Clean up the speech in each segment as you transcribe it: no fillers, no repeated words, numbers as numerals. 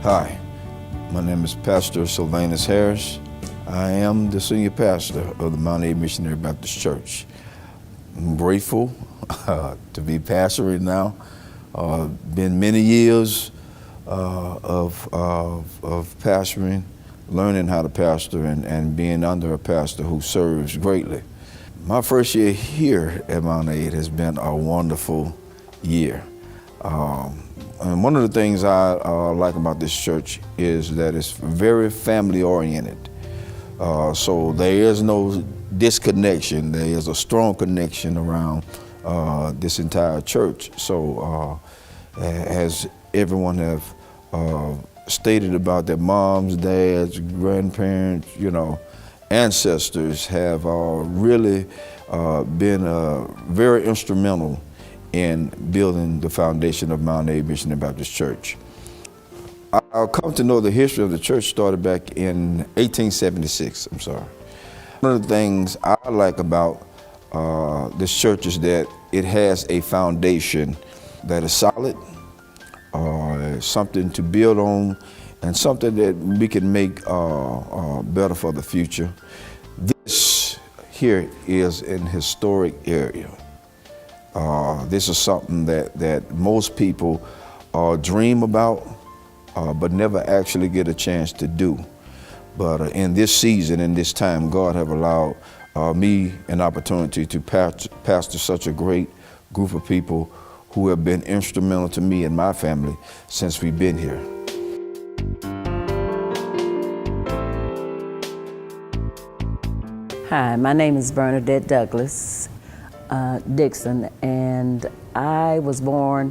Hi, my name is Pastor Sylvanus Harris. I am the senior pastor of the Mambc Missionary Baptist Church. I'm grateful to be pastoring now. Been many years of pastoring, learning how to pastor and being under a pastor who serves greatly. My first year here at Mambc has been a wonderful year. And one of the things I like about this church is that it's very family oriented. So there is no disconnection. There is a strong connection around this entire church. So as everyone have stated about their moms, dads, grandparents, ancestors have really been very instrumental in building the foundation of Mambc Missionary Baptist Church. I'll come to know the history of the church started back in 1876, One of the things I like about this church is that it has a foundation that is solid, something to build on, and something that we can make better for the future. This here is an historic area. This is something that most people dream about, but never actually get a chance to do. But in this season, in this time, God have allowed me an opportunity to pastor such a great group of people who have been instrumental to me and my family since we've been here. Hi, my name is Bernadette Douglas Dixon, and I was born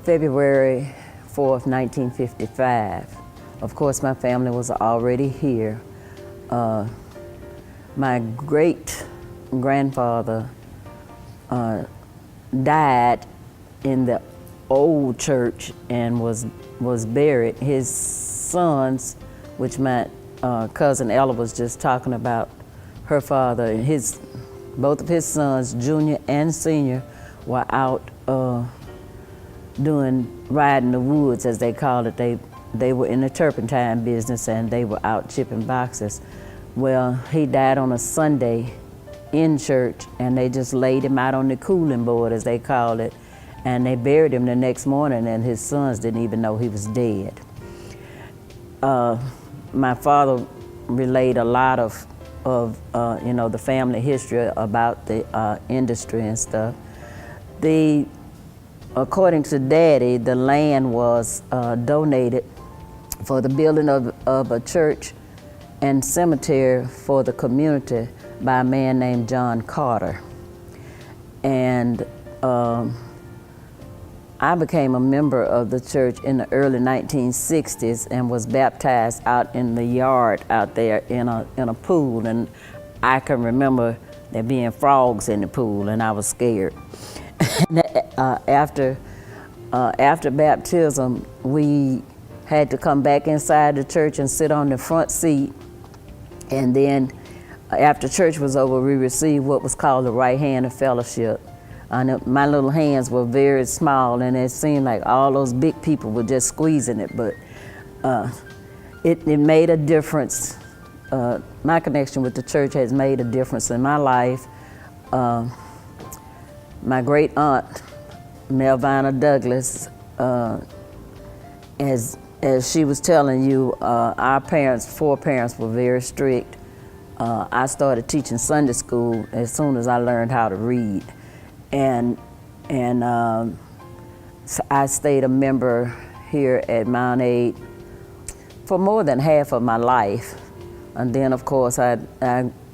February 4th, 1955. Of course, my family was already here. My great-grandfather died in the old church and was buried. His sons, which my cousin Ella was just talking about, her father, both of his sons, junior and senior, were out riding the woods, as they called it. They were in the turpentine business, and they were out chipping boxes. Well, he died on a Sunday in church, and they just laid him out on the cooling board, as they called it, and they buried him the next morning, and his sons didn't even know he was dead. My father relayed a lot of the family history about the industry and stuff. According to Daddy, the land was donated for the building of a church and cemetery for the community by a man named John Carter. And I became a member of the church in the early 1960s and was baptized out in the yard out there in a pool. And I can remember there being frogs in the pool, and I was scared. After baptism, we had to come back inside the church and sit on the front seat. And then after church was over, we received what was called the right hand of fellowship. My little hands were very small, and it seemed like all those big people were just squeezing it, but it made a difference. My connection with the church has made a difference in my life. My great aunt, Melvina Douglas, as she was telling you, our four parents were very strict. I started teaching Sunday school as soon as I learned how to read. And so I stayed a member here at Mambc for more than half of my life. And then, of course, I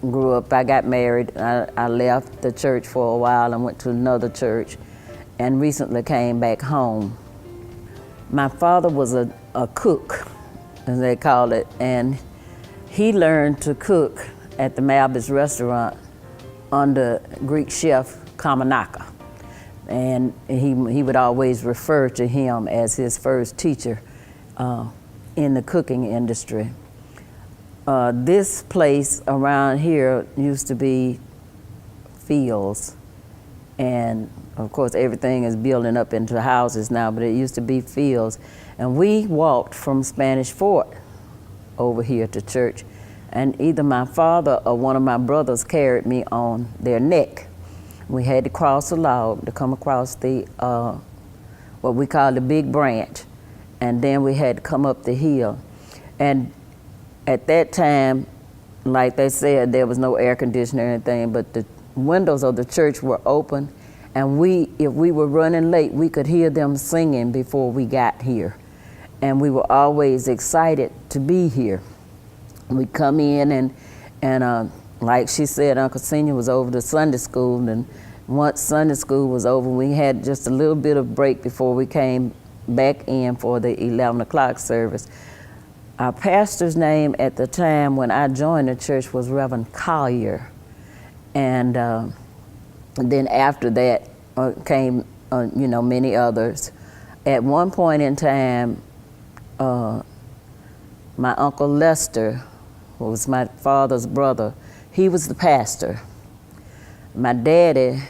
grew up, I got married, I left the church for a while and went to another church, and recently came back home. My father was a cook, as they call it, and he learned to cook at the Mambc restaurant under Greek chef Kamanaka. And he would always refer to him as his first teacher in the cooking industry. This place around here used to be fields, and Of course, everything is building up into houses now, but it used to be fields. And we walked from Spanish Fort over here to church, and either my father or one of my brothers carried me on their neck. We had to cross a log to come across the what we call the big branch, and then we had to come up the hill. And at that time, like they said, there was no air conditioner or anything, but the windows of the church were open, and if we were running late, we could hear them singing before we got here. And we were always excited to be here. We'd come in and like she said, Uncle Senior was over to Sunday school, and once Sunday school was over, we had just a little bit of break before we came back in for the 11 o'clock service. Our pastor's name at the time when I joined the church was Reverend Collier. And then after that came, many others. At one point in time, my Uncle Lester, who was my father's brother, he was the pastor. My daddy,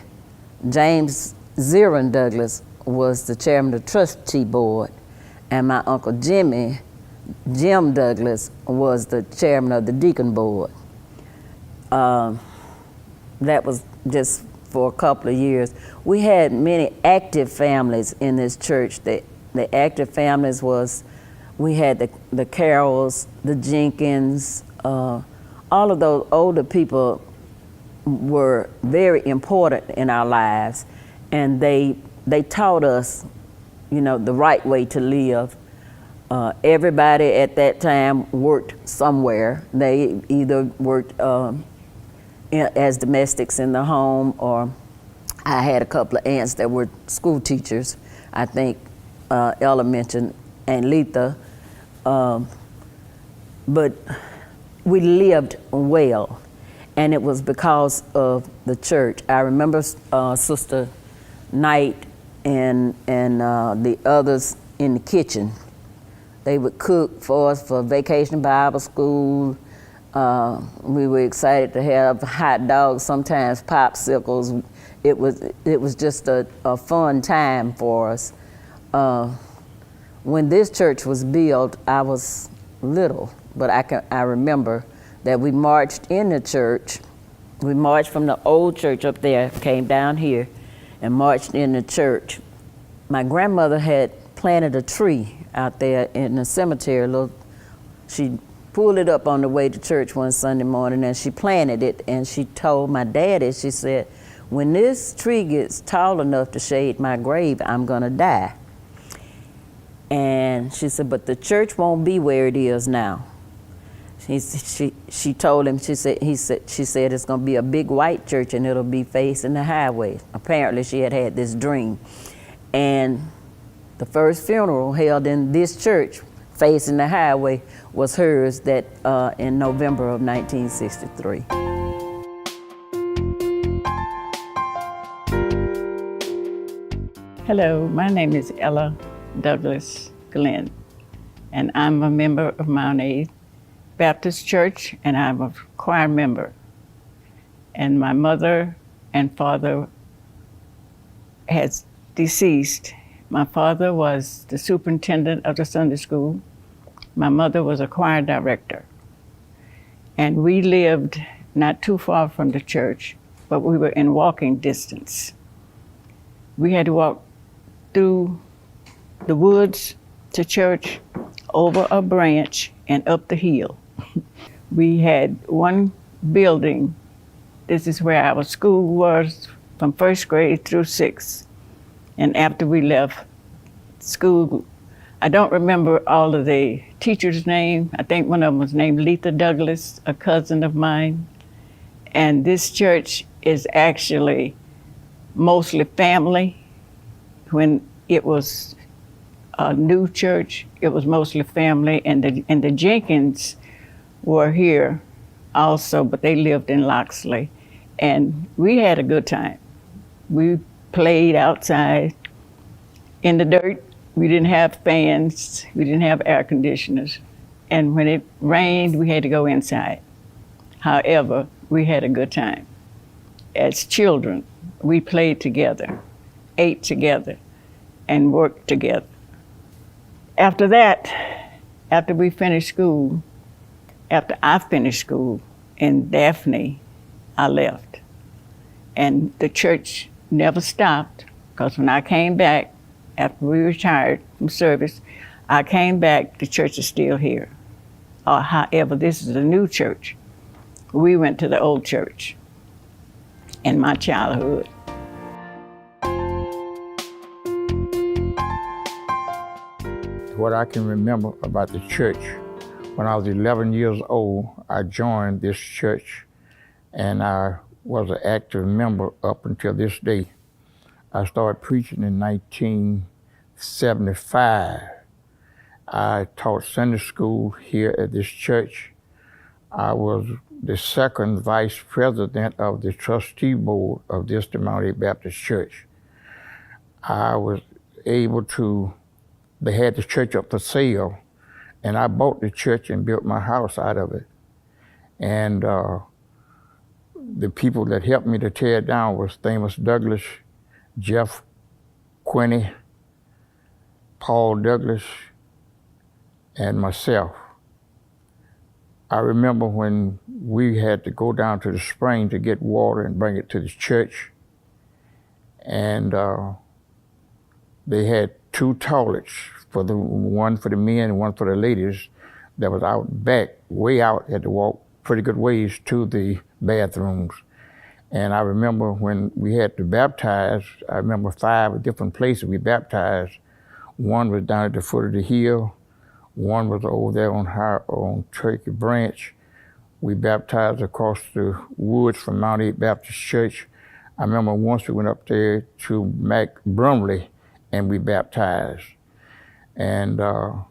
James Zirin Douglas, was the chairman of the trustee board, and my Uncle Jim Douglas, was the chairman of the deacon board. That was just for a couple of years. We had many active families in this church. The active families was, we had the Carrolls, the Jenkins, all of those older people were very important in our lives, and they taught us, the right way to live. Everybody at that time worked somewhere. They either worked as domestics in the home, or I had a couple of aunts that were school teachers. I think Ella mentioned Aunt Letha, but we lived well, and it was because of the church. I remember Sister Knight and the others in the kitchen. They would cook for us for Vacation Bible School. We were excited to have hot dogs, sometimes popsicles. It was just a fun time for us. When this church was built, I was little, but I remember that we marched in the church. We marched from the old church up there, came down here, and marched in the church. My grandmother had planted a tree out there in the cemetery. She pulled it up on the way to church one Sunday morning, and she planted it, and she told my daddy, she said, when this tree gets tall enough to shade my grave, I'm gonna die. And she said, but the church won't be where it is now. She told him, she said it's gonna be a big white church and it'll be facing the highway. Apparently she had this dream. And the first funeral held in this church facing the highway was hers in November of 1963. Hello, my name is Ella Douglas Glenn, and I'm a member of Mambc Baptist Church, and I'm a choir member. And my mother and father has deceased. My father was the superintendent of the Sunday school. My mother was a choir director. And we lived not too far from the church, but we were in walking distance. We had to walk through the woods to church, over a branch, and up the hill. We had one building. This is where our school was from first grade through sixth. And after we left school, I don't remember all of the teachers' names. I think one of them was named Letha Douglas, a cousin of mine. And this church is actually mostly family. When it was a new church, it was mostly family, and the Jenkins were here also, but they lived in Loxley. And we had a good time. We played outside in the dirt. We didn't have fans, we didn't have air conditioners. And when it rained, we had to go inside. However, we had a good time. As children, we played together. ate together and worked together. After that, after we finished school, after I finished school in Daphne, I left. And the church never stopped, because when I came back, after we retired from service, I came back, the church is still here. However, this is a new church. We went to the old church in my childhood. What I can remember about the church, when I was 11 years old, I joined this church, and I was an active member up until this day. I started preaching in 1975. I taught Sunday school here at this church. I was the second vice president of the trustee board of this Mambc Baptist Church. I was able to, they had the church up for sale, and I bought the church and built my house out of it. And the people that helped me to tear it down was Amos Douglas, Jeff Quinney, Paul Douglas, and myself. I remember when we had to go down to the spring to get water and bring it to the church, and they had two toilets, one for the men and one for the ladies, that was out back, way out, had to walk pretty good ways to the bathrooms. And I remember when we had to baptize, I remember 5 different places we baptized. One was down at the foot of the hill, one was over there on Turkey Branch. We baptized across the woods from Mambc Baptist Church. I remember once we went up there to Mac Brumley and we baptized. And I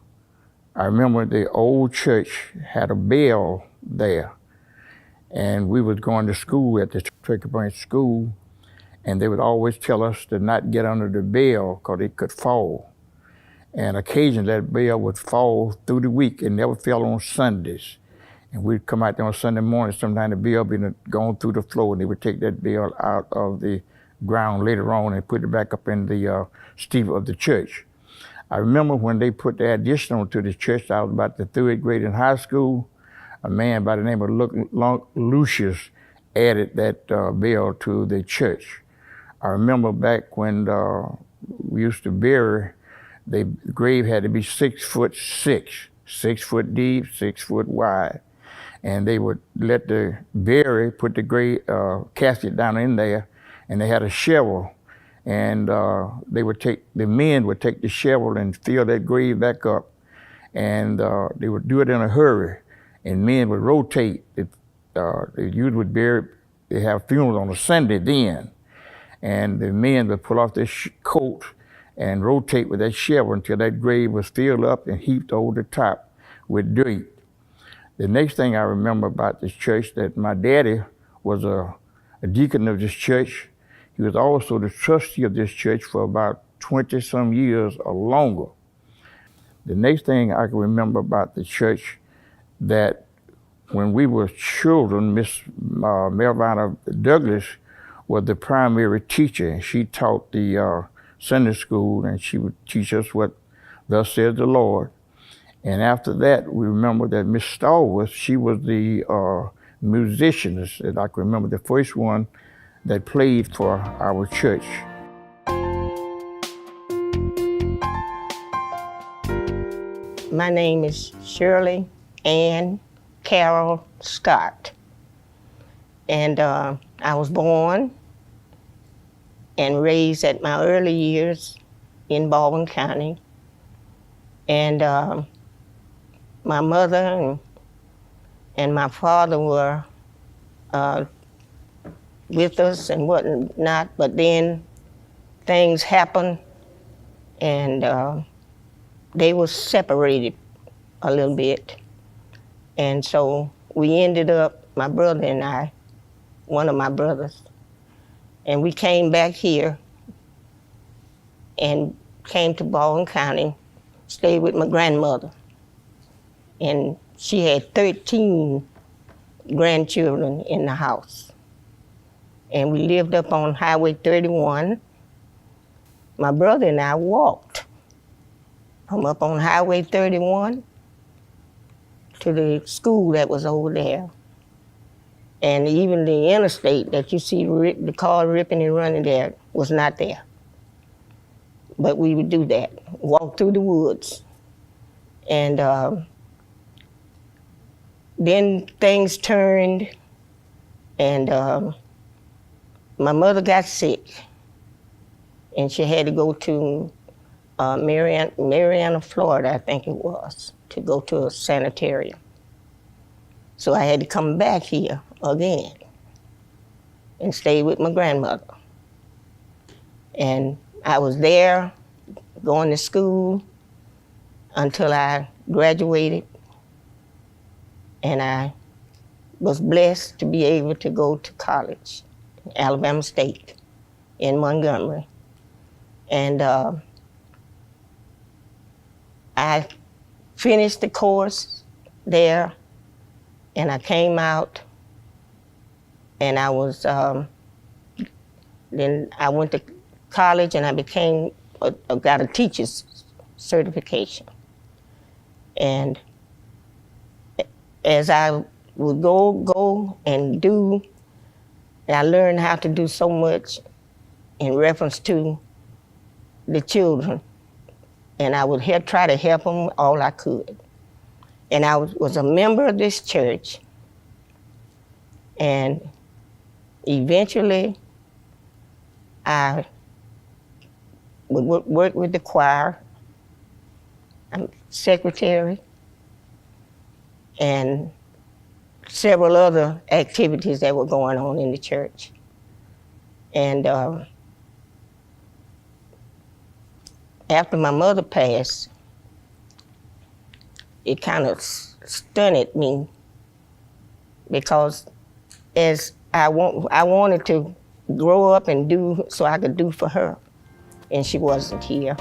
remember the old church had a bell there, and we was going to school at the Turkey Branch School, and they would always tell us to not get under the bell because it could fall. And occasionally that bell would fall through the week. It never fell on Sundays. And we'd come out there on Sunday morning, sometimes the bell would be going through the floor, and they would take that bell out of the ground later on and put it back up in the steeple of the church. I remember when they put the addition onto the church, I was about the 3rd grade in high school. A man by the name of Lucius added that bell to the church. I remember back when we used to bury, the grave had to be 6'6", 6 foot deep, 6 foot wide. And they would let the bury, put the grave casket down in there, and they had a shovel. And the men would take the shovel and fill that grave back up. And they would do it in a hurry. And men would rotate. The youth would bury, they have funerals on a Sunday then. And the men would pull off their coat and rotate with that shovel until that grave was filled up and heaped over the top with dirt. The next thing I remember about this church, that my daddy was a deacon of this church. He was also the trustee of this church for about 20-some years or longer. The next thing I can remember about the church, that when we were children, Miss Melvina Douglas was the primary teacher, and she taught the Sunday school, and she would teach us what thus says the Lord. And after that, we remember that Miss Stallworth, she was the musician, as I can remember, the first one that played for our church. My name is Shirley Ann Carol Scott, and I was born and raised at my early years in Baldwin County. And my mother and my father were with us and whatnot, but then things happened, and they were separated a little bit. And so we ended up, my brother and I, one of my brothers, and we came back here and came to Baldwin County, stayed with my grandmother. And she had 13 grandchildren in the house. And we lived up on Highway 31. my brother and I walked from up on Highway 31 to the school that was over there. And even the interstate that you see the car ripping and running there was not there. But we would do that, walk through the woods. And then things turned, and my mother got sick, and she had to go to Marianna, Florida, I think it was, to go to a sanitarium. So I had to come back here again and stay with my grandmother. And I was there going to school until I graduated, and I was blessed to be able to go to college, Alabama State in Montgomery. And I finished the course there, and I came out, and I was, then I went to college, and I got a teacher's certification. And as I would go and do, and I learned how to do so much in reference to the children, and I would try to help them all I could. And I was a member of this church, and eventually I would work with the choir. I'm secretary, and several other activities that were going on in the church. And after my mother passed, it kind of stunned me, because as I wanted to grow up and do so I could do for her, and she wasn't here.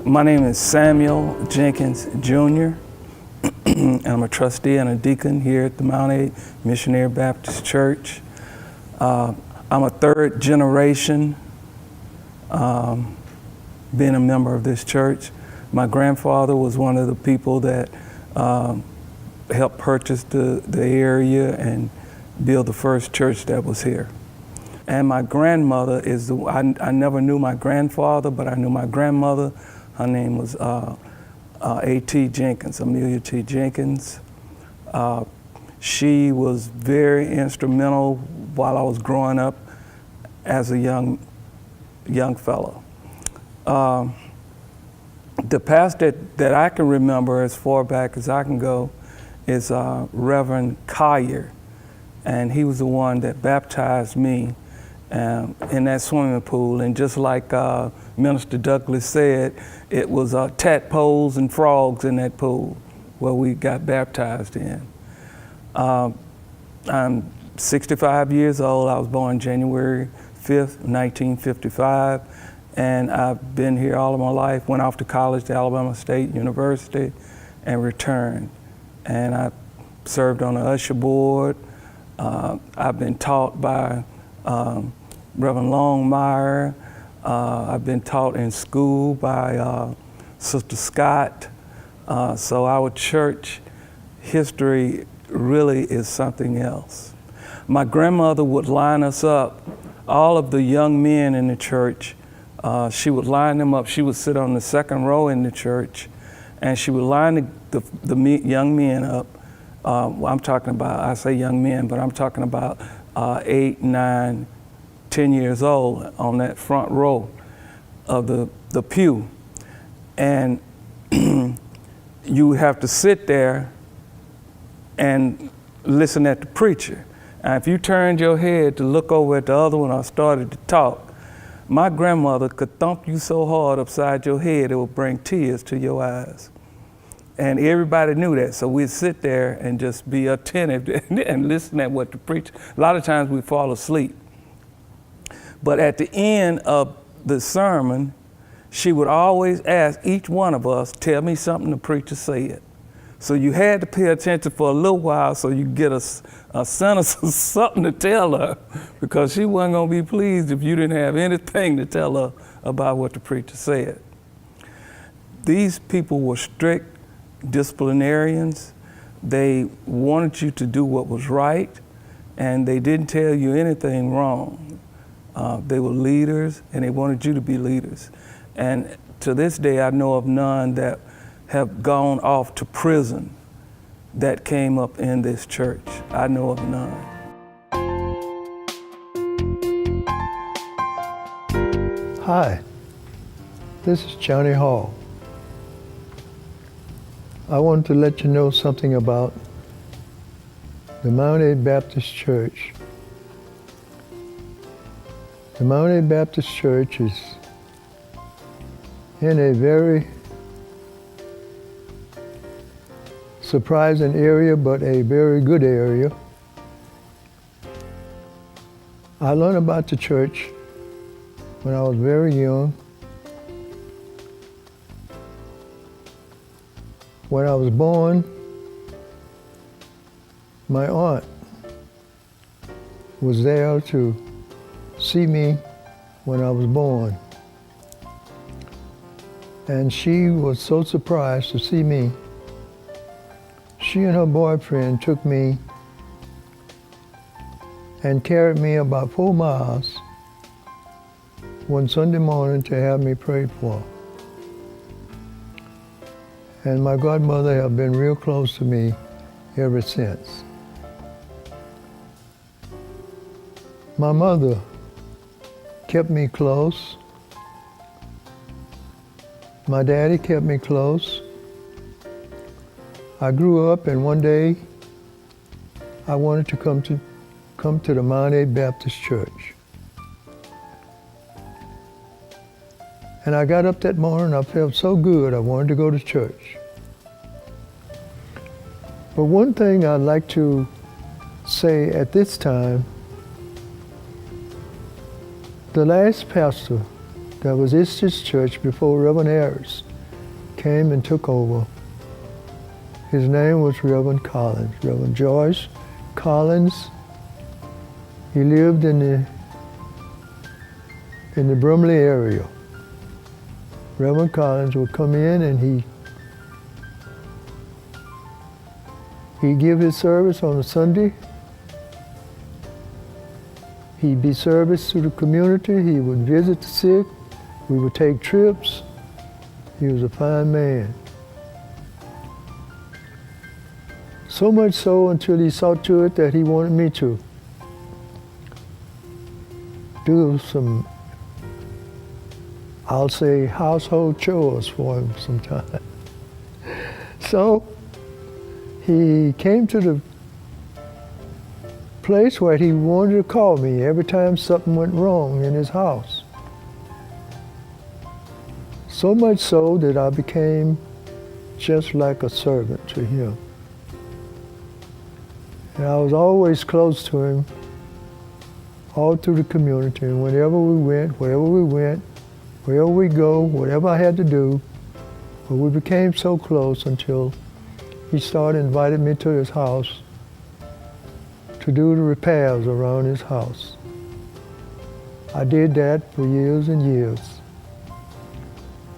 My name is Samuel Jenkins Jr. and I'm a trustee and a deacon here at the Mount A Missionary Baptist Church. I'm a third generation being a member of this church. My grandfather was one of the people that helped purchase the area and build the first church that was here. And my grandmother is I never knew my grandfather, but I knew my grandmother. Her name was A.T. Jenkins, Amelia T. Jenkins. She was very instrumental while I was growing up as a young fellow. The pastor that I can remember as far back as I can go is Reverend Collier, and he was the one that baptized me in that swimming pool. And just like Minister Douglas said, it was tadpoles and frogs in that pool where we got baptized in. I'm 65 years old. I was born January 5th, 1955, and I've been here all of my life. Went off to college to Alabama State University and returned. And I served on the usher board. I've been taught by Reverend Longmire. I've been taught in school by Sister Scott. So our church history really is something else. My grandmother would line us up, all of the young men in the church. She would line them up. She would sit on the second row in the church, and she would line the young men up. I'm talking about, I say young men, but I'm talking about 8, 9, 10 years old on that front row of the pew. And you have to sit there and listen at the preacher. And if you turned your head to look over at the other one or started to talk, my grandmother could thump you so hard upside your head it would bring tears to your eyes. And everybody knew that, so we'd sit there and just be attentive and listen at what the preacher. A lot of times we'd fall asleep. But at the end of the sermon, she would always ask each one of us, tell me something the preacher said. So you had to pay attention for a little while so you get a sentence or something to tell her, because she wasn't going to be pleased if you didn't have anything to tell her about what the preacher said. These people were strict disciplinarians. They wanted you to do what was right, and they didn't tell you anything wrong. They were leaders, and they wanted you to be leaders. And to this day, I know of none that have gone off to prison that came up in this church. I know of none. Hi, this is Johnny Hall. I wanted to let you know something about the Mambc Baptist Church. The Mambc Baptist Church is in a very surprising area, but a very good area. I learned about the church when I was very young. When I was born, my aunt was there to see me when I was born. And she was so surprised to see me. She and her boyfriend took me and carried me about 4 miles one Sunday morning to have me prayed for. And my godmother have been real close to me ever since. My mother kept me close. My daddy kept me close. I grew up, and one day I wanted to come to the Mambc Baptist Church. And I got up that morning, I felt so good, I wanted to go to church. But one thing I'd like to say at this time, the last pastor that was in this church before Reverend Harris came and took over, his name was Reverend Collins, Reverend George Collins. He lived in the Brumley area. Reverend Collins would come in and he'd give his service on a Sunday. He'd be service to the community. He would visit the sick. We would take trips. He was a fine man. So much so until he saw to it that he wanted me to do some, I'll say, household chores for him sometime. So he came to the place where he wanted to call me every time something went wrong in his house. So much so that I became just like a servant to him. And I was always close to him all through the community. And wherever we went, wherever we go, whatever I had to do, but we became so close until he started inviting me to his house to do the repairs around his house. I did that for years and years.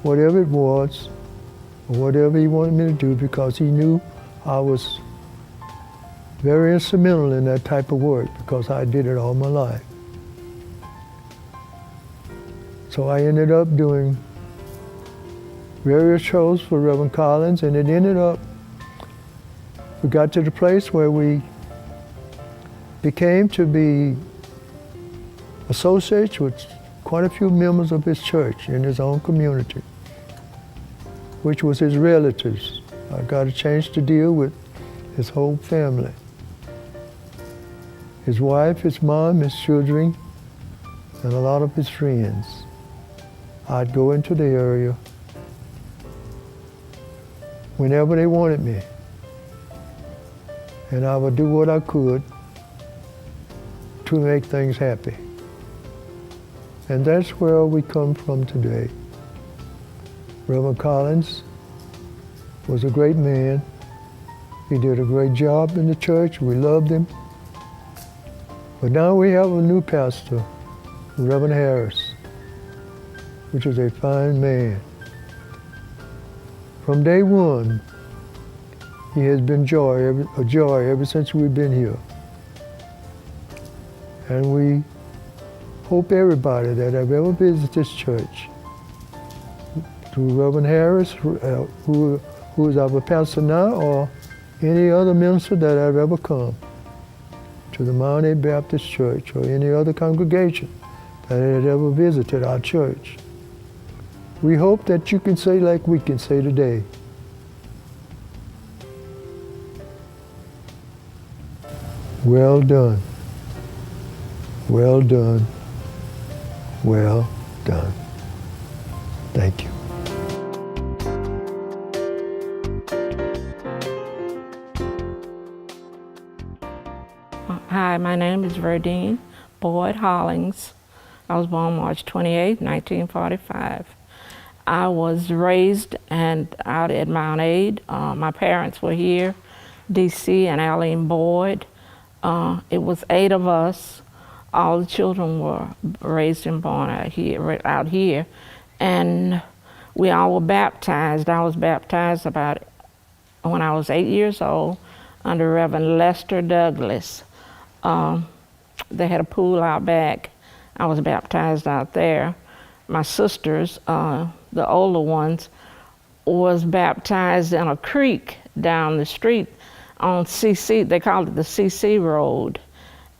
Whatever it was, or whatever he wanted me to do, because he knew I was very instrumental in that type of work, because I did it all my life. So I ended up doing various shows for Reverend Collins, and it ended up, we got to the place where we became to be associates with quite a few members of his church in his own community, which was his relatives. I got a chance to deal with his whole family. His wife, his mom, his children, and a lot of his friends. I'd go into the area whenever they wanted me, and I would do what I could to make things happy. And that's where we come from today. Reverend Collins was a great man, He did a great job in the church. We loved him. But now we have a new pastor, Reverend Harris, which is a fine man. From day one, he has been a joy ever since we've been here. And we hope everybody that have ever visited this church, through Reverend Harris, who is our pastor now, or any other minister that have ever come to the Mount A Baptist Church or any other congregation that had ever visited our church. We hope that you can say like we can say today. Well done. Well done. Well done. Thank you. Hi, my name is Verdine Boyd Hollings. I was born March 28, 1945. I was raised out at Mount Aid. My parents were here, D.C. and Arlene Boyd. It was 8 of us. All the children were raised and born out here. And we all were baptized. I was baptized when I was 8 years old under Reverend Lester Douglas. They had a pool out back. I was baptized out there. My sisters, the older ones, was baptized in a creek down the street on CC. They called it the CC Road.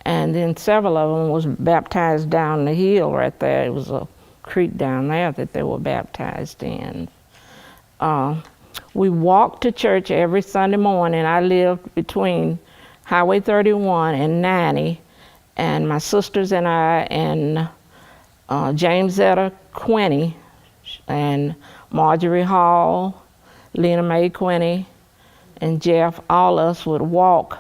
And then several of them was baptized down the hill right there. It was a creek down there that they were baptized in. We walked to church every Sunday morning. I lived between Highway 31 and 90, and my sisters and I and James Zetta Quinney and Marjorie Hall, Lena Mae Quinney, and Jeff, all of us would walk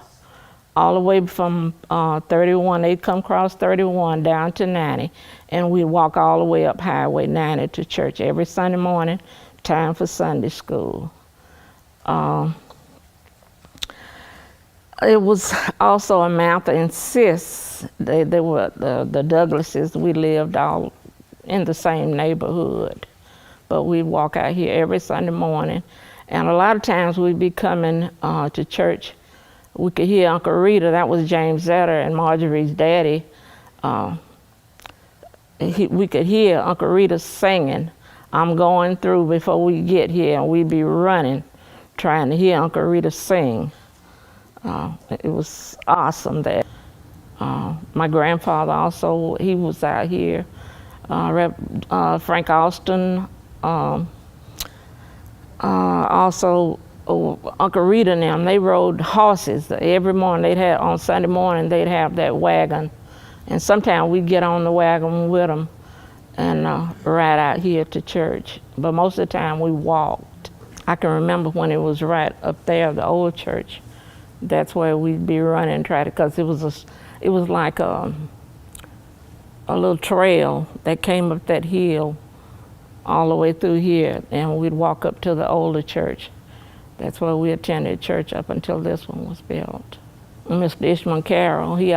all the way from 31. They'd come across 31 down to 90, and we'd walk all the way up Highway 90 to church every Sunday morning, time for Sunday school. It was also a Mount and Sis. They were the Douglases. We lived all in the same neighborhood, but we'd walk out here every Sunday morning, and a lot of times we'd be coming to church. We could hear Uncle Rita, that was James Zetter and Marjorie's daddy. We could hear Uncle Rita singing, "I'm going through" before we get here, and we'd be running, trying to hear Uncle Rita sing. It was awesome there. My grandfather also, he was out here. Frank Austin, also Uncle Rita and them, they rode horses. Every morning on Sunday morning, they'd have that wagon. And sometimes we'd get on the wagon with them and ride out here to church. But most of the time we walked. I can remember when it was right up there, the old church. That's where we'd be running, because it was like a little trail that came up that hill all the way through here, and we'd walk up to the older church. That's where we attended church up until this one was built. Mr. Ishmael Carroll, he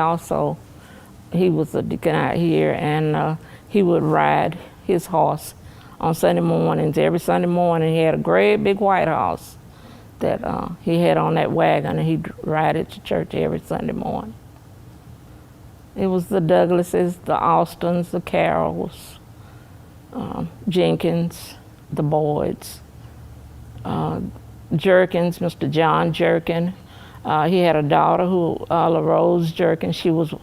was a deacon out here, and he would ride his horse on Sunday mornings. Every Sunday morning he had a great big white horse that he had on that wagon, and he'd ride it to church every Sunday morning. It was the Douglases, the Austins, the Carrolls, Jenkins, the Boyds, Jerkins, Mr. John Jerkin. He had a daughter, LaRose Jerkin. She was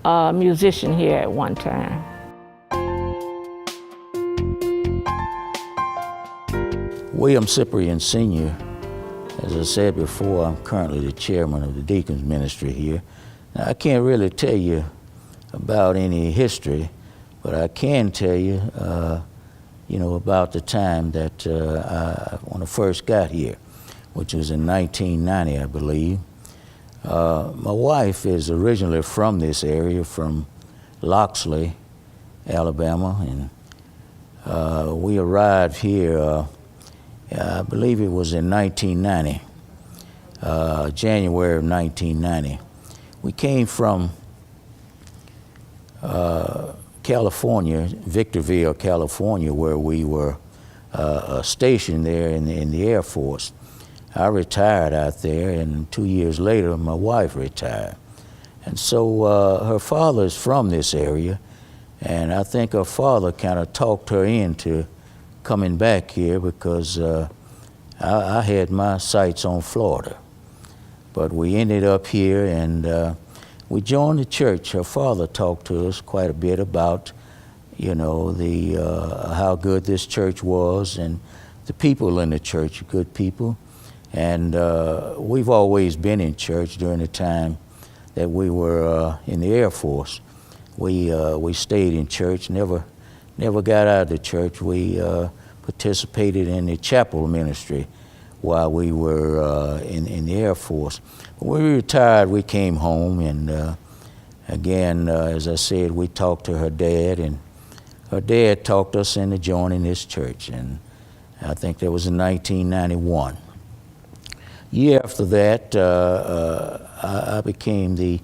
a musician here at one time. William Cyprian Sr., as I said before, I'm currently the chairman of the Deacons Ministry here. Now, I can't really tell you about any history, but I can tell you, about the time that when I first got here, which was in 1990, I believe. My wife is originally from this area, from Loxley, Alabama, and we arrived here, I believe it was in 1990. January of 1990. We came from California, Victorville, California, where we were stationed there in the Air Force. I retired out there, and 2 years later, my wife retired. And so her father is from this area, and I think her father kind of talked her into coming back here because I had my sights on Florida. But we ended up here, and we joined the church. Her father talked to us quite a bit about, you know, how good this church was, and the people in the church, good people. And we've always been in church during the time that we were in the Air Force. We stayed in church, never got out of the church. We participated in the chapel ministry while we were in the Air Force. When we retired, we came home, and again, as I said, we talked to her dad, and her dad talked us into joining this church, and I think that was in 1991. Year after that, I became the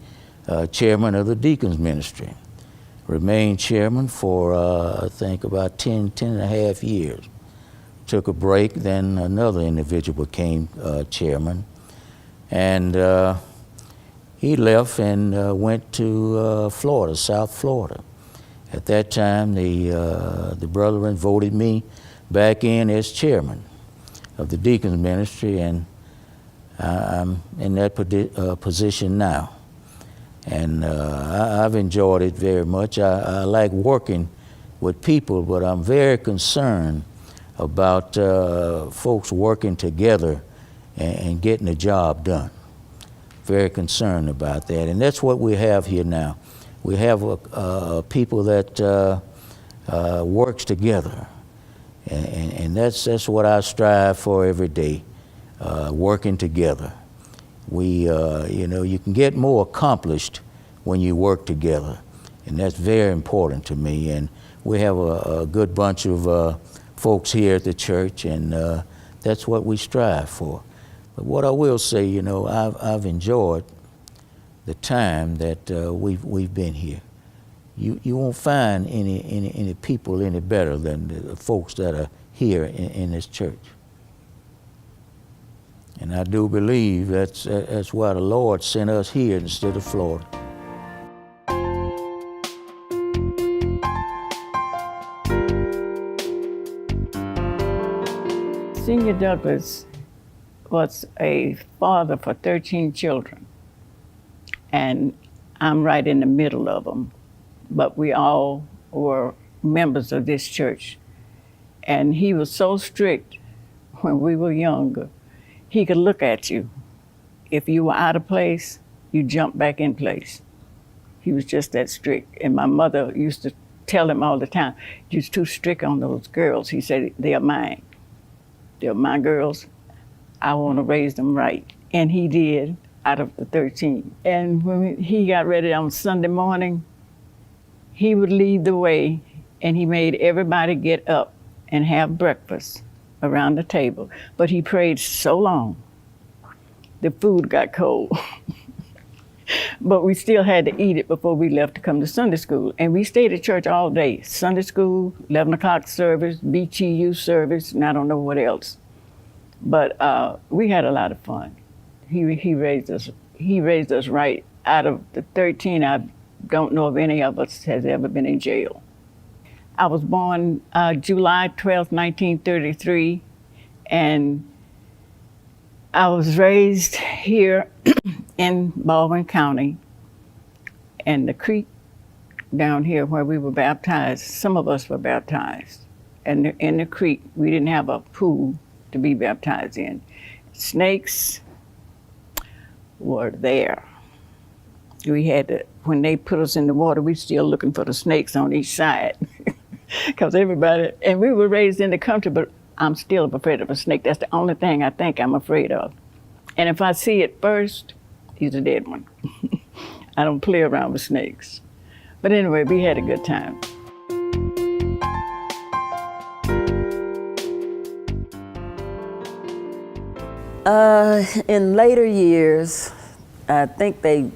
chairman of the deacons ministry. Remained chairman for, I think, about 10 and a half years. Took a break, then another individual became chairman. And he left and went to Florida, South Florida. At that time, the brethren voted me back in as chairman of the deacons ministry, and I'm in that position now. And I've enjoyed it very much. I like working with people, but I'm very concerned about folks working together and getting the job done. Very concerned about that. And that's what we have here now. We have people that works together. And that's what I strive for every day. Working together. You can get more accomplished when you work together, and that's very important to me. And we have a good bunch of folks here at the church, and that's what we strive for. But what I will say, I've enjoyed the time that we've been here. You won't find any people any better than the folks that are here in this church. And I do believe that's why the Lord sent us here instead of Florida. Senior Douglas was a father for 13 children, and I'm right in the middle of them. But we all were members of this church. And he was so strict when we were younger. He could look at you. If you were out of place, you jumped back in place. He was just that strict. And my mother used to tell him all the time, "You're too strict on those girls." He said, "They are mine. They're my girls. I want to raise them right." And he did, out of the 13. And when he got ready on Sunday morning, he would lead the way, and he made everybody get up and have breakfast around the table. But he prayed so long, the food got cold. But we still had to eat it before we left to come to Sunday school. And we stayed at church all day. Sunday school, 11 o'clock service, BTU service, and I don't know what else. But we had a lot of fun. He raised us right. Out of the 13, I don't know if any of us has ever been in jail. I was born July 12th, 1933, and I was raised here in Baldwin County, and the creek down here where we were baptized, some of us were baptized. And in the creek, we didn't have a pool to be baptized in. Snakes were there. We had to, when they put us in the water, we still looking for the snakes on each side. Because everybody, and we were raised in the country, but I'm still afraid of a snake. That's the only thing I think I'm afraid of. And if I see it first, he's a dead one. I don't play around with snakes. But anyway, we had a good time. In later years, I think they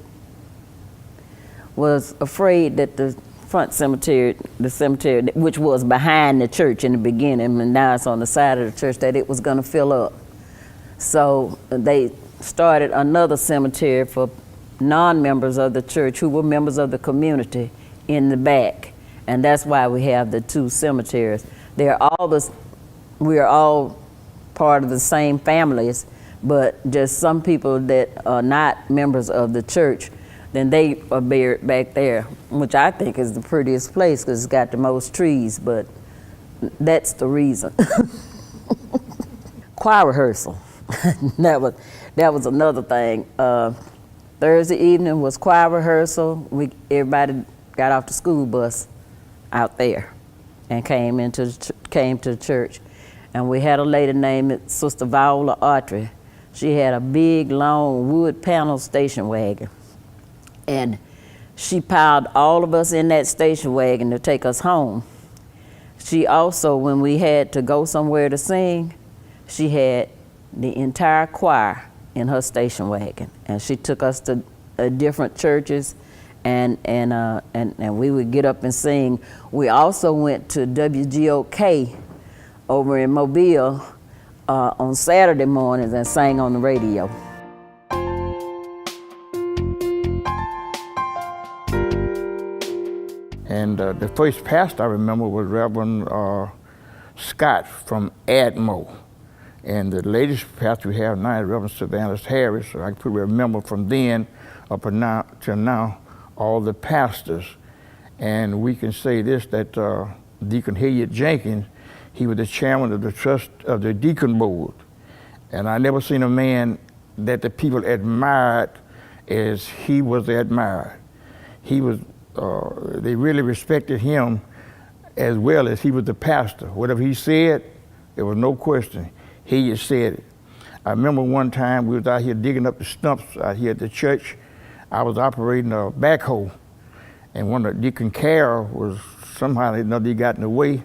was afraid that the front cemetery, the cemetery which was behind the church in the beginning, and now it's on the side of the church, that it was going to fill up. So they started another cemetery for non-members of the church who were members of the community in the back, and that's why we have the two cemeteries. We're all part of the same families, but just some people that are not members of the church, then they are buried back there, which I think is the prettiest place because it's got the most trees, but that's the reason. Choir rehearsal, that was another thing. Thursday evening was choir rehearsal. Everybody got off the school bus out there and came to the church. And we had a lady named Sister Viola Autry. She had a big, long wood panel station wagon. And she piled all of us in that station wagon to take us home. She also, when we had to go somewhere to sing, she had the entire choir in her station wagon. And she took us to different churches, and we would get up and sing. We also went to WGOK over in Mobile on Saturday mornings and sang on the radio. And the first pastor I remember was Reverend Scott from Admo. And the latest pastor we have now is Reverend Sylvanus Harris. So I can remember from then up till now all the pastors. And we can say this, that Deacon Hilliard Jenkins, he was the chairman of the trust of the deacon board. And I never seen a man that the people admired as he was admired. He was, they really respected him as well as he was the pastor. Whatever he said, there was no question. He just said it. I remember one time we was out here digging up the stumps out here at the church. I was operating a backhoe, and one of Deacon Carroll was somehow or another, he got in the way,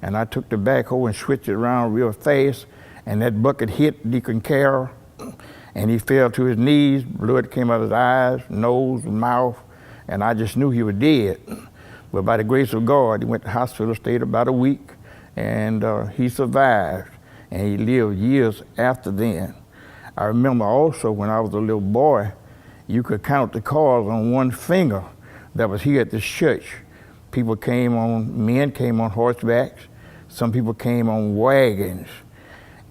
and I took the backhoe and switched it around real fast, and that bucket hit Deacon Carroll, and he fell to his knees. Blood came out of his eyes, nose, mouth, and I just knew he was dead. But by the grace of God, he went to the hospital, stayed about a week, and he survived, and he lived years after then. I remember also when I was a little boy, you could count the cars on one finger that was here at this church. Men came on horsebacks, some people came on wagons.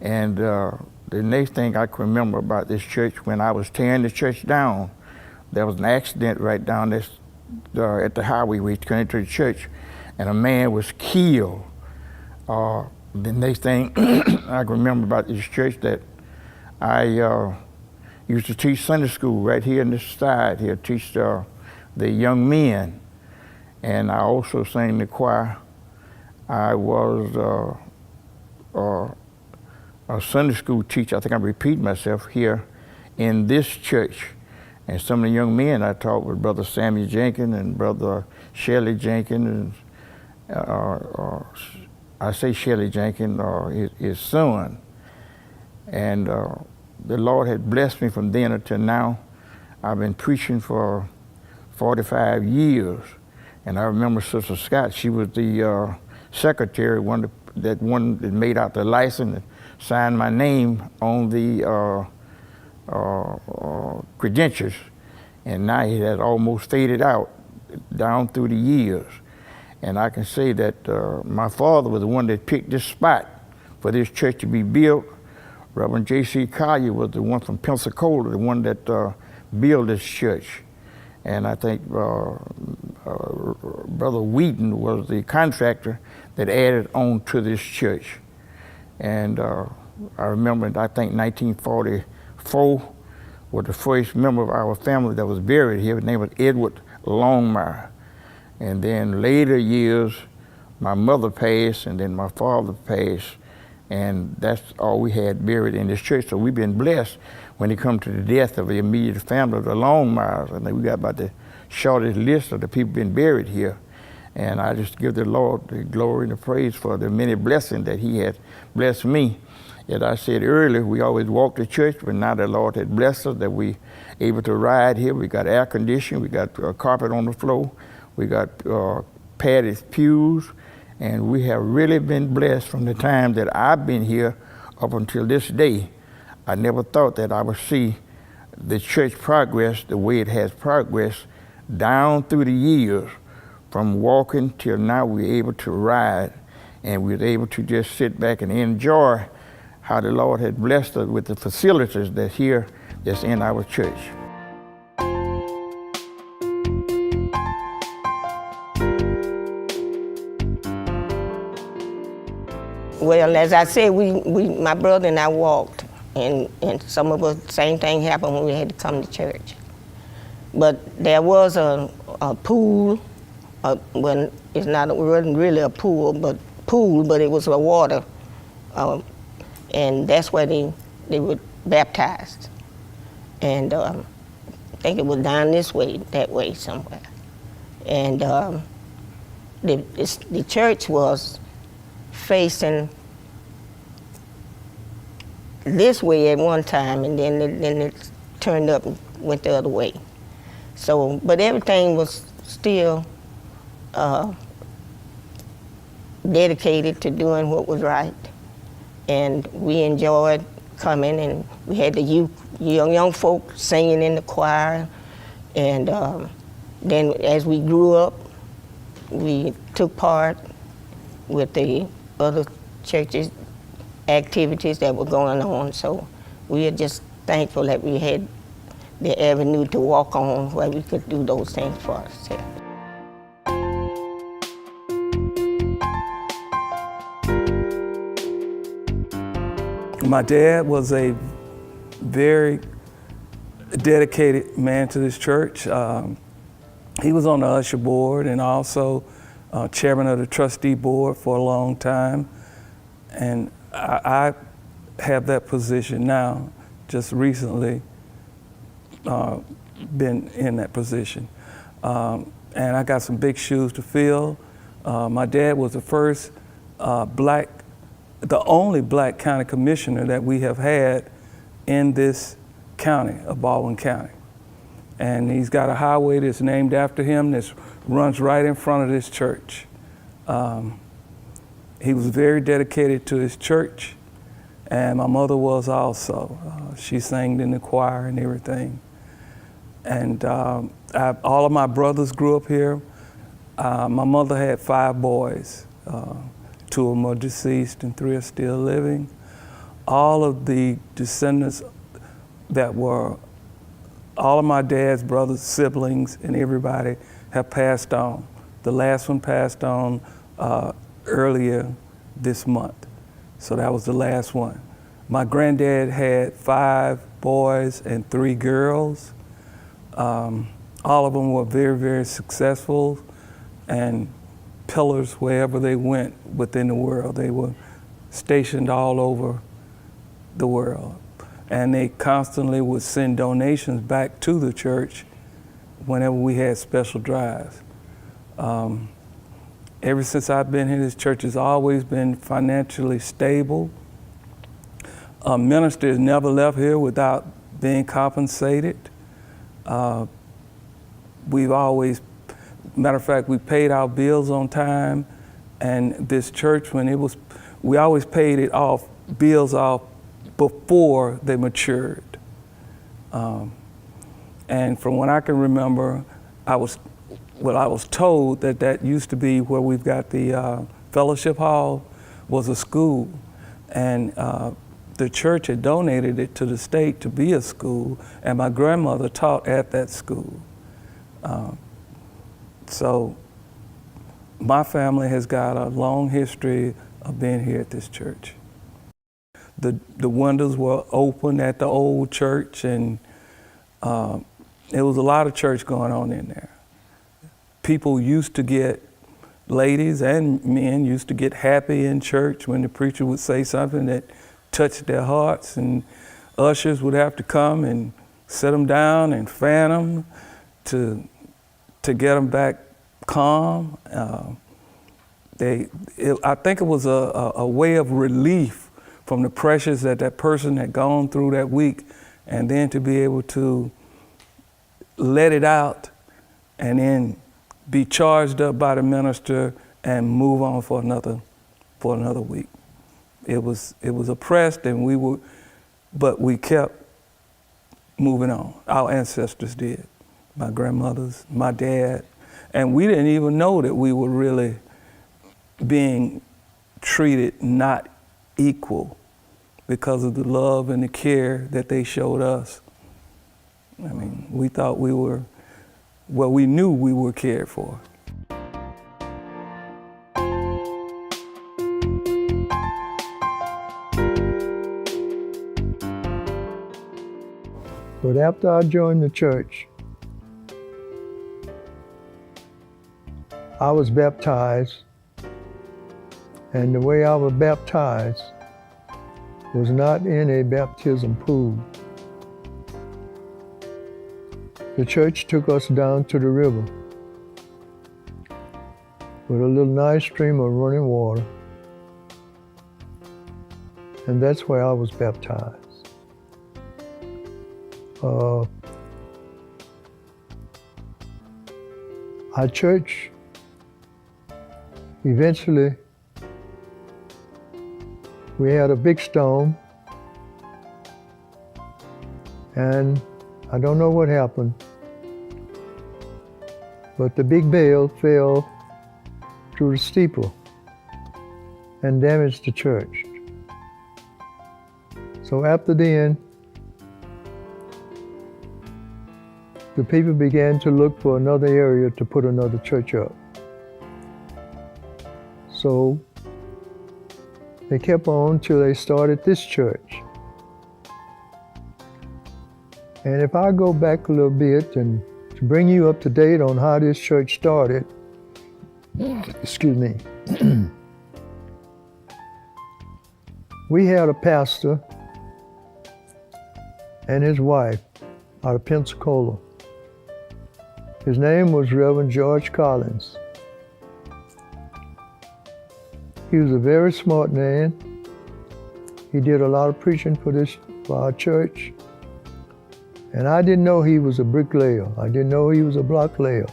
And the next thing I can remember about this church, when I was tearing the church down, there was an accident right down this, at the highway we came to the church, and a man was killed. The next thing I can remember about this church, that I used to teach Sunday school right here in this side here, teach the young men. And I also sang the choir. I was a Sunday school teacher. I think I'm repeating myself here in this church. And some of the young men I taught with Brother Samuel Jenkins and Brother Shelley Jenkins, I say Shelley Jenkins, his son. And the Lord had blessed me from then until now. I've been preaching for 45 years. And I remember Sister Scott, she was the secretary, that made out the license and signed my name on the credentials. And now it has almost faded out down through the years. And I can say that my father was the one that picked this spot for this church to be built. Reverend J.C. Collier was the one from Pensacola, the one that built this church. And I think Brother Wheaton was the contractor that added on to this church. And I remember, I think 1944 was the first member of our family that was buried here. His name was Edward Longmire. And then later years, my mother passed, and then my father passed. And that's all we had buried in this church. So we've been blessed when it comes to the death of the immediate family of the Longmires. I think we got about the shortest list of the people been buried here. And I just give the Lord the glory and the praise for the many blessings that he has blessed me. As I said earlier, we always walked to church, but now the Lord had blessed us that we able to ride here. We got air conditioning, we got carpet on the floor, we got padded pews, and we have really been blessed from the time that I've been here up until this day. I never thought that I would see the church progress the way it has progressed down through the years, from walking till now we're able to ride, and we're able to just sit back and enjoy how the Lord had blessed us with the facilities that's here, that's in our church. Well, as I said, my brother and I walked, and some of us, same thing happened when we had to come to church. But there was a pool, when it wasn't really a pool, but it was a water, and that's where they were baptized. And I think it was down this way, that way somewhere. And the church was facing this way at one time, and then it turned up and went the other way. So, but everything was still dedicated to doing what was right, and we enjoyed coming, and we had the young folk singing in the choir, and then as we grew up, we took part with the other churches' activities that were going on. So we are just thankful that we had the avenue to walk on where we could do those things for ourselves. My dad was a very dedicated man to this church. He was on the usher board and also chairman of the trustee board for a long time. And I have that position now, just recently been in that position. And I got some big shoes to fill. My dad was the first the only black county commissioner that we have had in this county of Baldwin County. And he's got a highway that's named after him that runs right in front of this church. He was very dedicated to his church, and my mother was also. She sang in the choir and everything. And all of my brothers grew up here. My mother had 5 boys. 2 of them are deceased and 3 are still living. All of the descendants that were, all of my dad's brothers, siblings, and everybody have passed on. The last one passed on earlier this month. So that was the last one. My granddad had 5 boys and 3 girls. All of them were very, very successful and pillars wherever they went within the world. They were stationed all over the world. And they constantly would send donations back to the church whenever we had special drives. Ever since I've been here, this church has always been financially stable. Ministers never left here without being compensated. We've always, matter of fact, we paid our bills on time, and this church, we always paid it off, bills off before they matured. And from what I can remember, I was told that used to be where we've got the fellowship hall was a school, and the church had donated it to the state to be a school, and my grandmother taught at that school. So my family has got a long history of being here at this church. The windows were open at the old church, and there was a lot of church going on in there. People used to get, ladies and men used to get happy in church when the preacher would say something that touched their hearts, and ushers would have to come and sit them down and fan them to get them back calm. I think it was a way of relief from the pressures that that person had gone through that week, and then to be able to let it out and then be charged up by the minister and move on for another week. It was oppressed, and but we kept moving on. Our ancestors did, my grandmothers, my dad, and we didn't even know that we were really being treated not equal because of the love and the care that they showed us. I mean, we thought we knew we were cared for. But after I joined the church, I was baptized, and the way I was baptized was not in a baptism pool. The church took us down to the river with a little nice stream of running water, and that's where I was baptized. Our church eventually, we had a big storm, and I don't know what happened, but the big bale fell through the steeple and damaged the church. So after then, the people began to look for another area to put another church up. So they kept on till they started this church. And if I go back a little bit and to bring you up to date on how this church started, excuse me, we had a pastor and his wife out of Pensacola. His name was Reverend George Collins. He was a very smart man. He did a lot of preaching for our church. And I didn't know he was a bricklayer. I didn't know he was a block layer.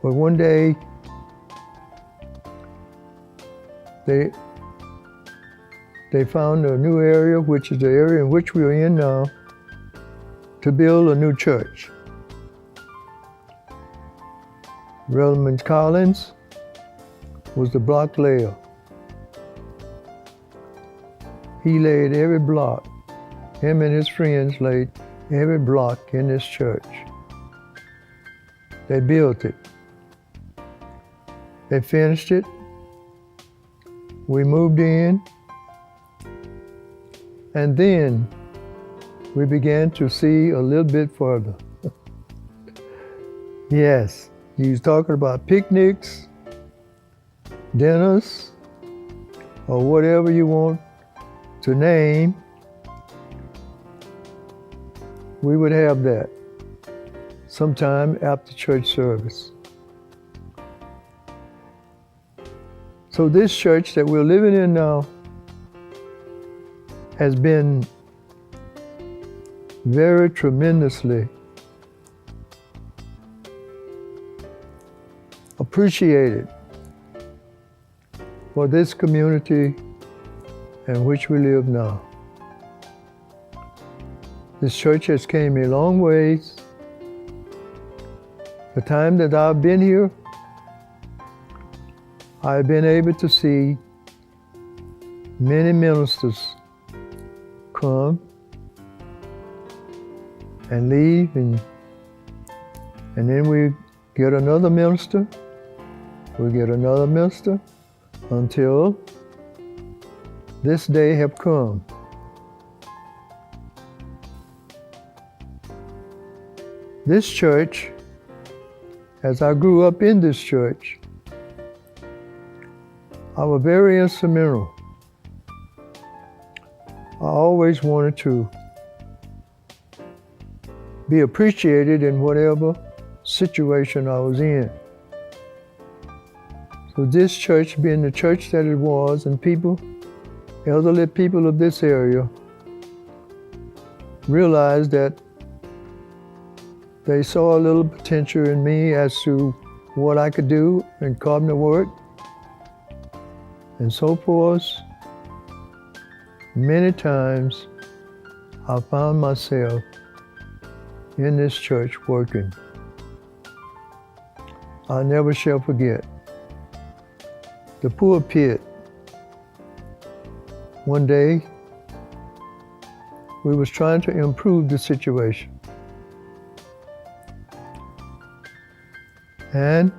But one day, they found a new area, which is the area in which we are in now, to build a new church. Reverend Collins was the block layer. He laid every block. Him and his friends laid every block in this church. They built it. They finished it. We moved in. And then we began to see a little bit further. Yes, he was talking about picnics, dinners, or whatever you want to name. We would have that sometime after church service. So this church that we're living in now has been very tremendously appreciated for this community in which we live now. This church has came a long ways. The time that I've been here, I've been able to see many ministers come and leave, and then we get another minister, until this day have come. This church, as I grew up in this church, I was very instrumental. I always wanted to be appreciated in whatever situation I was in. So this church, being the church that it was, and people elderly people of this area realized that they saw a little potential in me as to what I could do in carpenter work and so forth. Many times I found myself in this church working. I never shall forget the pulpit. One day, we was trying to improve the situation. And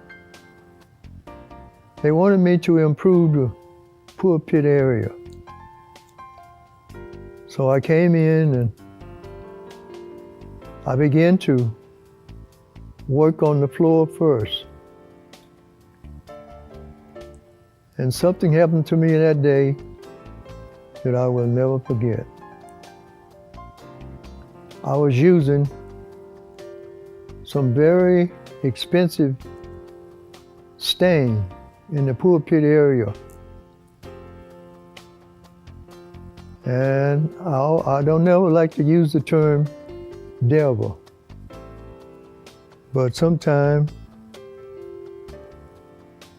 they wanted me to improve the pulpit area. So I came in and I began to work on the floor first. And something happened to me that day that I will never forget. I was using some very expensive stain in the pulpit area. And I don't never like to use the term devil, but sometimes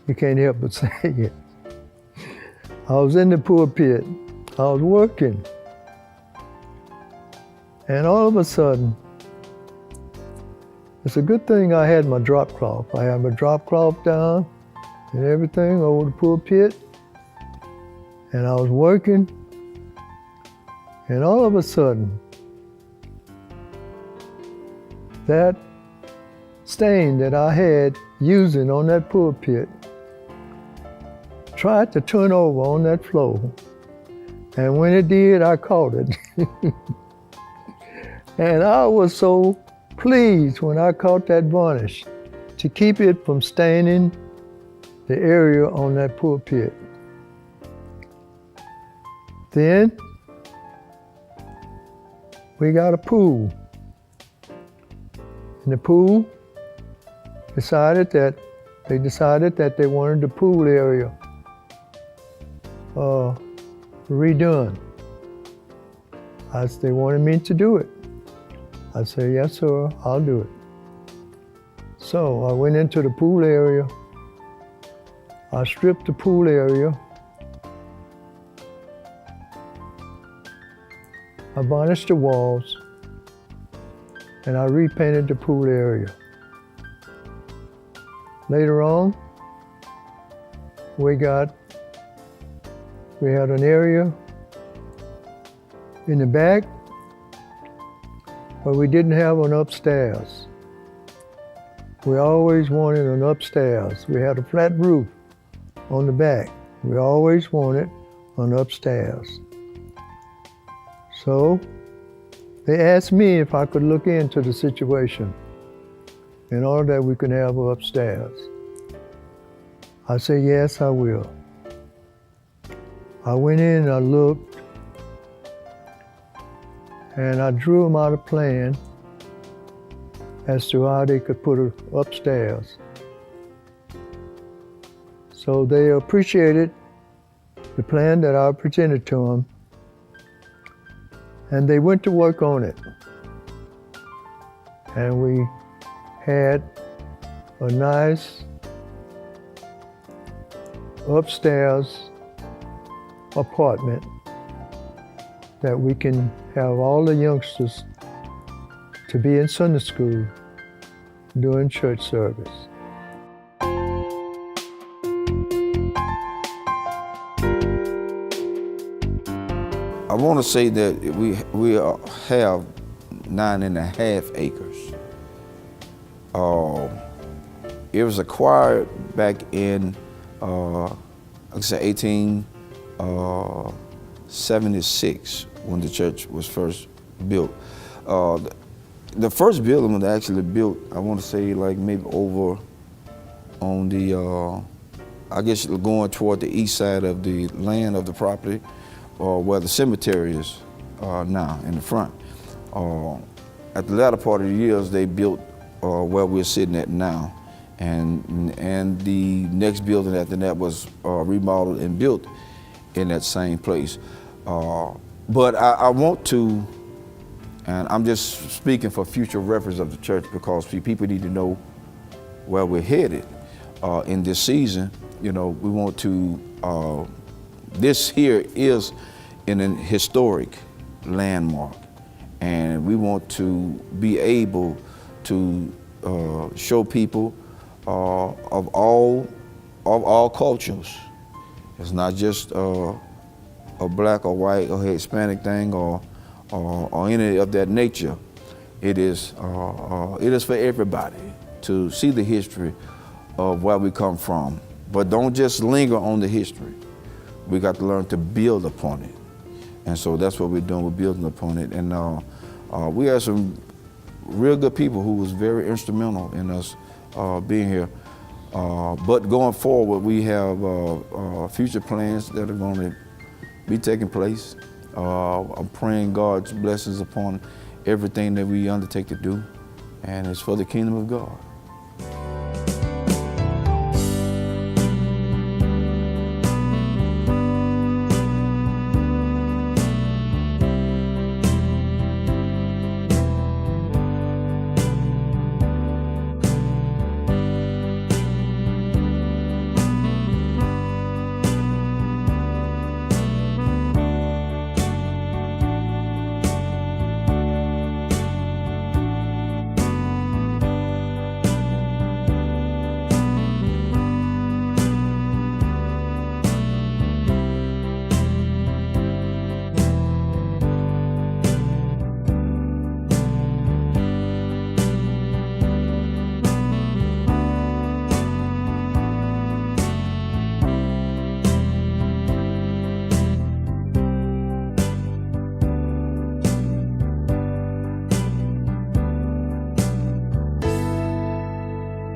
you can't help but say it. I was in the pulpit, I was working, and all of a sudden, it's a good thing I had my drop cloth. I had my drop cloth down and everything over the pulpit, and I was working, and all of a sudden, that stain that I had using on that pulpit tried to turn over on that floor. And when it did, I caught it. And I was so pleased when I caught that varnish to keep it from staining the area on that pulpit. Then we got a pool. And the pool decided that they wanted the pool area redone. They wanted me to do it. I said, yes, sir, I'll do it. So I went into the pool area. I stripped the pool area. I varnished the walls, and I repainted the pool area. Later on, we had an area in the back where we didn't have an upstairs. We always wanted an upstairs. We had a flat roof on the back. We always wanted an upstairs. So they asked me if I could look into the situation in order that we could have an upstairs. I said, yes, I will. I went in and I looked, and I drew them out a plan as to how they could put it upstairs. So they appreciated the plan that I presented to them, and they went to work on it. And we had a nice upstairs apartment that we can have all the youngsters to be in Sunday school during church service. I want to say that we have 9.5 acres. It was acquired back in, like I said, 1876 when the church was first built. The first building was actually built, I want to say, like maybe over on the, I guess going toward the east side of the land of the property, or where the cemetery is now in the front. At the latter part of the years, they built where we're sitting at now. And the next building after that was remodeled and built in that same place. But I want to, and I'm just speaking for future reference of the church, because people need to know where we're headed in this season. You know, we want to, this here is in an historic landmark, and we want to be able to show people of all cultures. It's not just a black or white or Hispanic thing or any of that nature. It is for everybody to see the history of where we come from. But don't just linger on the history. We got to learn to build upon it. And so that's what we're doing, we're building upon it. And we have some real good people who was very instrumental in us being here. But going forward, we have future plans that are going to be taking place. I'm praying God's blessings upon everything that we undertake to do, and it's for the kingdom of God.